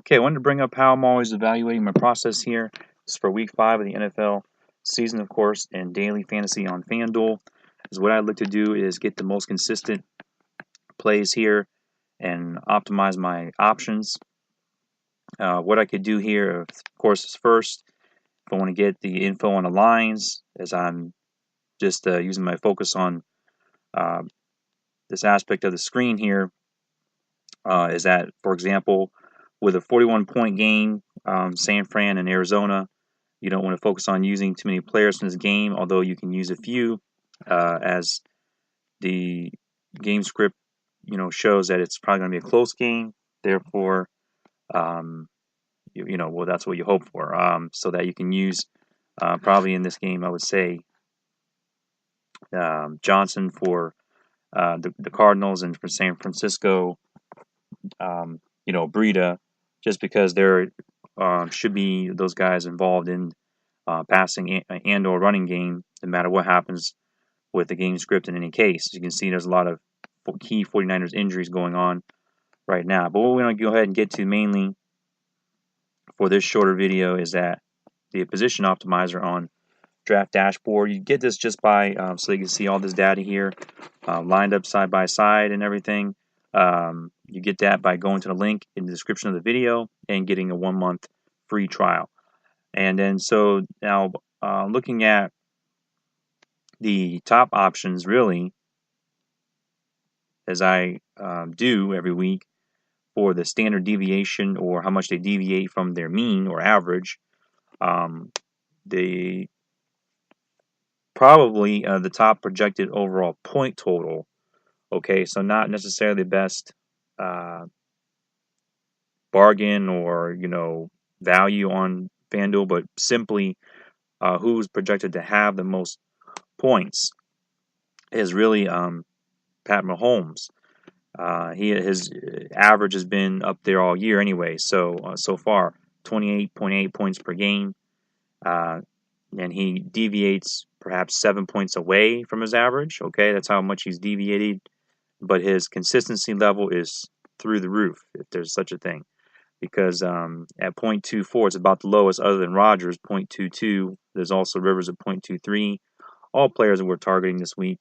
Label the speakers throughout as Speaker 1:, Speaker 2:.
Speaker 1: Okay, I wanted to bring up how I'm always evaluating my process here. This is for week 5 of the NFL season, of course, and daily fantasy on Fanduel. Is what I look to do is get the most consistent plays here and optimize my options. What I could do here, of course, is first, if I want to get the info on the lines, as I'm just using my focus on uh, this aspect of the screen here, is that, for example, with a 41-point game, San Fran and Arizona, you don't want to focus on using too many players in this game, although you can use a few, as the game script, shows that it's probably going to be a close game. Therefore, well, that's what you hope for. So that you can use, probably in this game, I would say Johnson for the Cardinals, and for San Francisco, Breida, just because there should be those guys involved in passing and/or running game, no matter what happens with the game script in any case. As you can see, there's a lot of key 49ers injuries going on right now. But what we're going to go ahead and get to mainly for this shorter video is that the position optimizer on Draft Dashboard. You get this just by, so you can see all this data here lined up side by side and everything. You get that by going to the link in the description of the video and getting a 1-month free trial. And then so now looking at the top options, really, as I do every week, for the standard deviation, or how much they deviate from their mean or average, they probably the top projected overall point total. Okay, so not necessarily the best bargain or value on FanDuel, but simply who's projected to have the most points is really Pat Mahomes. His average has been up there all year anyway. So far, 28.8 points per game, and he deviates perhaps 7 points away from his average. Okay, that's how much he's deviated, but his consistency level is through the roof, if there's such a thing. Because at 0.24, it's about the lowest other than Rodgers, 0.22. There's also Rivers at 0.23. All players that we're targeting this week,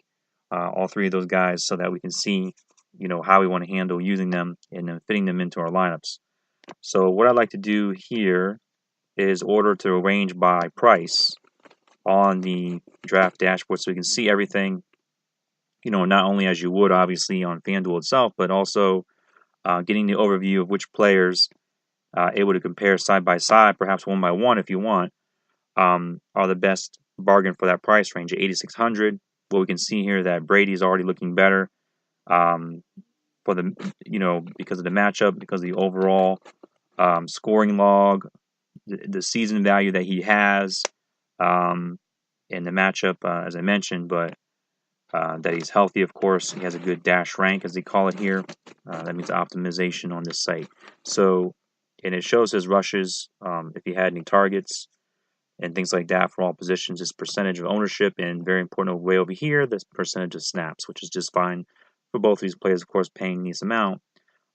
Speaker 1: all three of those guys, so that we can see, how we want to handle using them and then fitting them into our lineups. So what I'd like to do here is order to arrange by price on the draft dashboard, so we can see everything, not only as you would obviously on FanDuel itself, but also getting the overview of which players, able to compare side by side, perhaps one by one if you want, are the best bargain for that price range at 8,600. Well, we can see here that Brady's already looking better for the, because of the matchup, because of the overall scoring log, the season value that he has, and the matchup, as I mentioned, but that he's healthy, of course. He has a good dash rank, as they call it here. That means optimization on this site. So, and it shows his rushes, if he had any targets, and things like that for all positions, his percentage of ownership, and very important way over here, this percentage of snaps, which is just fine for both of these players, of course, paying this amount.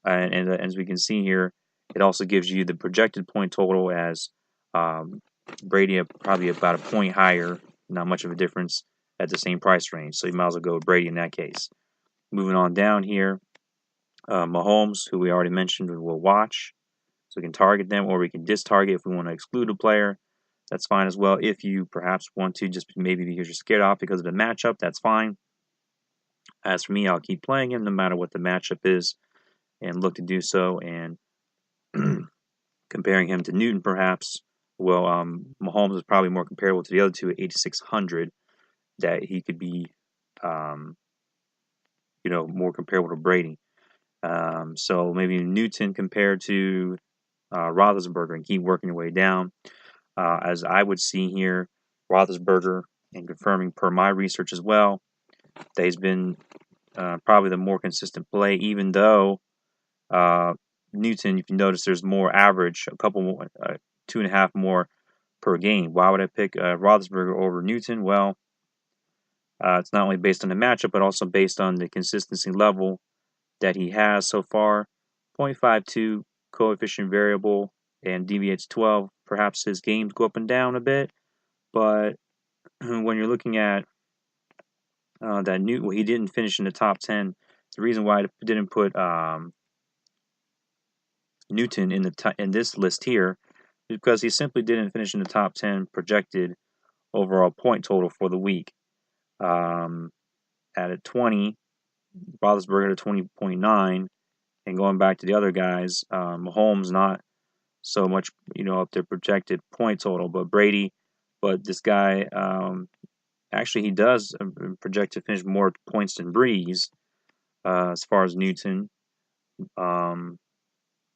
Speaker 1: And as we can see here, it also gives you the projected point total as Brady probably about a point higher, not much of a difference at the same price range. So you might as well go with Brady in that case. Moving on down here, Mahomes, who we already mentioned, we'll watch. So we can target them, or we can distarget if we want to exclude a player. That's fine as well. If you perhaps want to, just maybe because you're scared off because of the matchup, that's fine. As for me, I'll keep playing him no matter what the matchup is, and look to do so. And comparing him to Newton, perhaps, well, Mahomes is probably more comparable to the other two at 8,600. That he could be, more comparable to Brady. So maybe Newton compared to Roethlisberger, and keep working your way down. As I would see here, Roethlisberger, and confirming per my research as well, that he's been probably the more consistent play, even though Newton, if you notice, there's more average, a couple more, 2.5 more per game. Why would I pick Roethlisberger over Newton? Well, it's not only based on the matchup, but also based on the consistency level that he has so far. 0.52 coefficient variable and deviates 12, perhaps his games go up and down a bit. But when you're looking at that well, he didn't finish in the top 10. The reason why I didn't put Newton in this list here is because he simply didn't finish in the top 10 projected overall point total for the week. At a 20, Roethlisberger at a 20.9, and going back to the other guys, Mahomes not so much, up their projected point total, but this guy, actually he does project to finish more points than Breeze, as far as Newton, and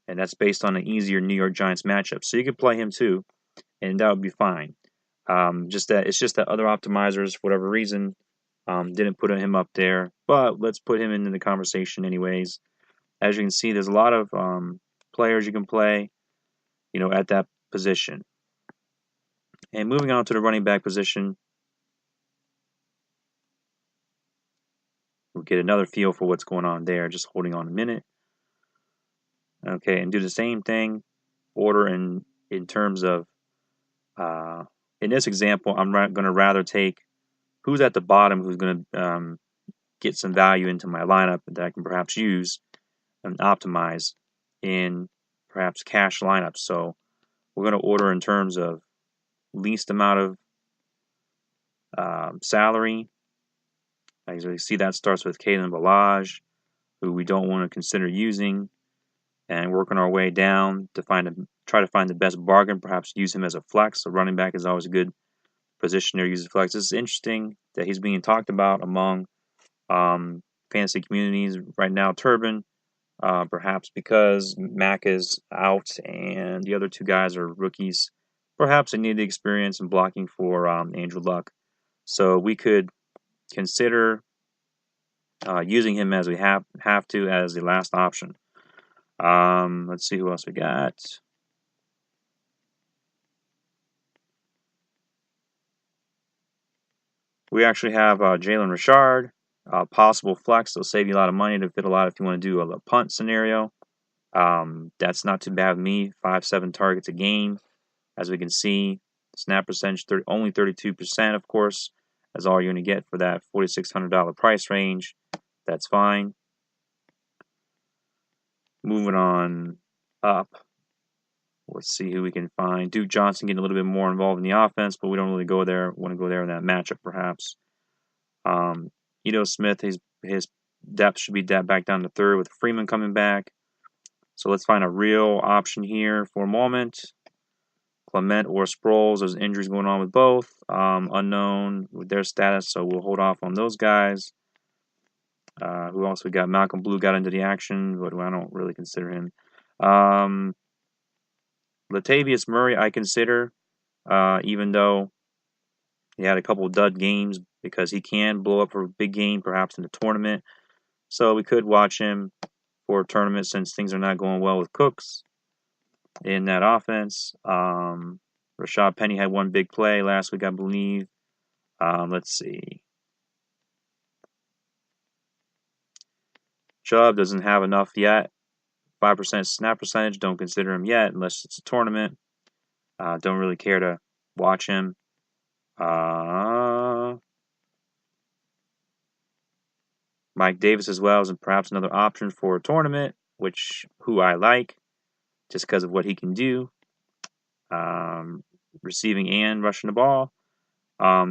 Speaker 1: that's based on an easier New York Giants matchup. So you could play him too, and that would be fine. It's just that other optimizers, for whatever reason, didn't put him up there, but let's put him into the conversation anyways. As you can see, there's a lot of players you can play, at that position. And moving on to the running back position, we'll get another feel for what's going on there, just holding on a minute. Okay, and do the same thing, order in terms of, in this example, I'm going to rather take who's at the bottom, who's going to get some value into my lineup that I can perhaps use and optimize in perhaps cash lineups. So we're going to order in terms of least amount of salary. As you see, that starts with Kalen Ballage, who we don't want to consider using, and working our way down to try to find the best bargain. Perhaps use him as a flex. A running back is always a good position to use as a flex. This is interesting that he's being talked about among fantasy communities right now. Turbin, perhaps because Mack is out and the other two guys are rookies. Perhaps they need the experience in blocking for Andrew Luck. So we could consider using him as we have to as the last option. Let's see who else we got. We actually have Jalen Richard, possible flex. It'll save you a lot of money to fit a lot if you want to do a punt scenario. That's not too bad with me. 5-7 targets a game. As we can see, snap percentage only 32%, of course. That's all you're going to get for that $4,600 price range. That's fine. Moving on up. Let's see who we can find. Duke Johnson getting a little bit more involved in the offense, but we don't really want to go there in that matchup, perhaps. Ito Smith, his depth should be back down to third with Freeman coming back. So let's find a real option here for a moment. Clement or Sproles, there's injuries going on with both. Unknown with their status, so we'll hold off on those guys. Who else we got? Malcolm Blue got into the action, but I don't really consider him. Latavius Murray, I consider, even though he had a couple of dud games, because he can blow up for a big game, perhaps in the tournament. So we could watch him for a tournament since things are not going well with Cooks in that offense. Rashad Penny had one big play last week, I believe. Let's see. Chubb doesn't have enough yet. 5% snap percentage. Don't consider him yet unless it's a tournament. Don't really care to watch him. Mike Davis as well is perhaps another option for a tournament, who I like just because of what he can do, receiving and rushing the ball.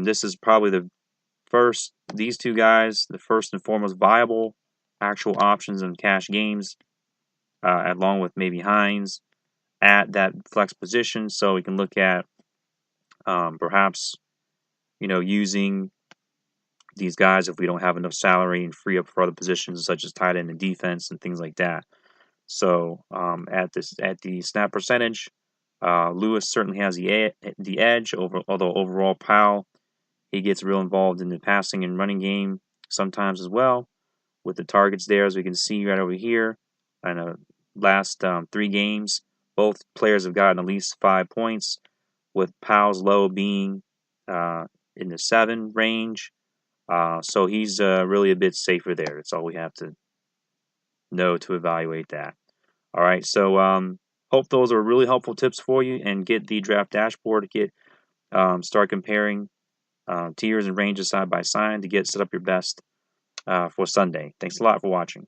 Speaker 1: This is probably these two guys, the first and foremost viable actual options in cash games, along with maybe Hines at that flex position. So we can look at perhaps, using these guys if we don't have enough salary and free up for other positions such as tight end and defense and things like that. So at the snap percentage, Lewis certainly has the edge although overall Powell, he gets real involved in the passing and running game sometimes as well, with the targets there, as we can see right over here. In the last 3 games, both players have gotten at least 5 points, with Powell's low being in the 7 range. So he's really a bit safer there. That's all we have to know to evaluate that. All right, so Hope those are really helpful tips for you, and get the draft dashboard to get start comparing tiers and ranges side by side to get set up your best for Sunday. Thanks a lot for watching.